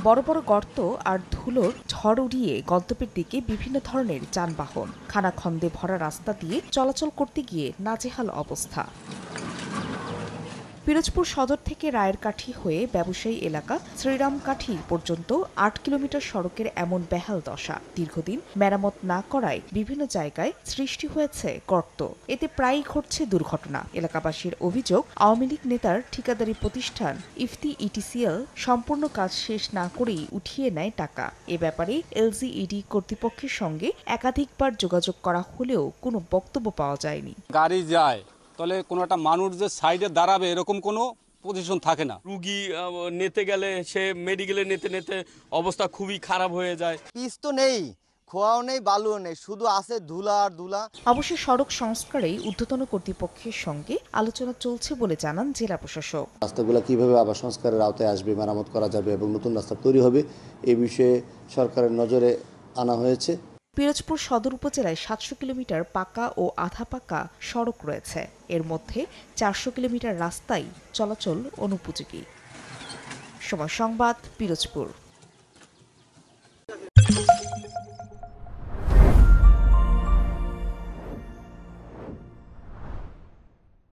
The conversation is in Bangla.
বড় বড় গর্ত আর ধুলোর ঝড় উড়িয়ে গন্তব্যের দিকে বিভিন্ন ধরনের যানবাহন খানাখন্দে ভরা রাস্তা দিয়ে চলাচল করতে গিয়ে নাজেহাল অবস্থা। পিরোজপুর সদর থেকে রায়েরকাঠি হয়ে ব্যবসায়ী এলাকা শ্রীরামকাঠি পর্যন্ত ৮ কিলোমিটার সড়কের এমন বেহাল দশা। দীর্ঘদিন মেরামত না করায় বিভিন্ন জায়গায় সৃষ্টি হয়েছে গর্ত। এতে প্রায়ই ঘটছে দুর্ঘটনা। এলাকাবাসীর অভিযোগ, আওয়ামী লীগ নেতার ঠিকাদারি প্রতিষ্ঠান ইফতি ইটিসিএল সম্পূর্ণ কাজ শেষ না করেই উঠিয়ে নেয় টাকা। এ ব্যাপারে এলজিইডি কর্তৃপক্ষের সঙ্গে একাধিকবার যোগাযোগ করা হলেও কোনো বক্তব্য পাওয়া যায়নি। গাড়ি যায় তাহলে কোনো একটা মানুষ যে সাইডে দাঁড়াবে এরকম কোনো পজিশন থাকে না। রুগী নিতে গেলে সে মেডিকেলে নিতে অবস্থা খুবই খারাপ হয়ে যায়। পিচ তো নেই, খোয়াও নেই, বালুও নেই, শুধু আছে ধুলা আর ধুলা। অবশ্য সড়ক সংস্কারে ঊর্ধ্বতন কর্তৃপক্ষের সঙ্গে আলোচনা চলছে বলে জানান জেলা প্রশাসক। রাস্তাগুলো কিভাবে আবার সংস্কারের আওতায় আসবে, মেরামত করা যাবে এবং নতুন রাস্তা তৈরি হবে, এই বিষয়ে সরকারের নজরে আনা হয়েছে। পিরোজপুর সদর উপজেলায় ৭০০ কিলোমিটার পাকা ও আধা পাকা সড়ক রয়েছে। এর মধ্যে ৪০০ কিলোমিটার রাস্তাই চলাচল অনুপযোগী। সময় সংবাদ, পিরোজপুর।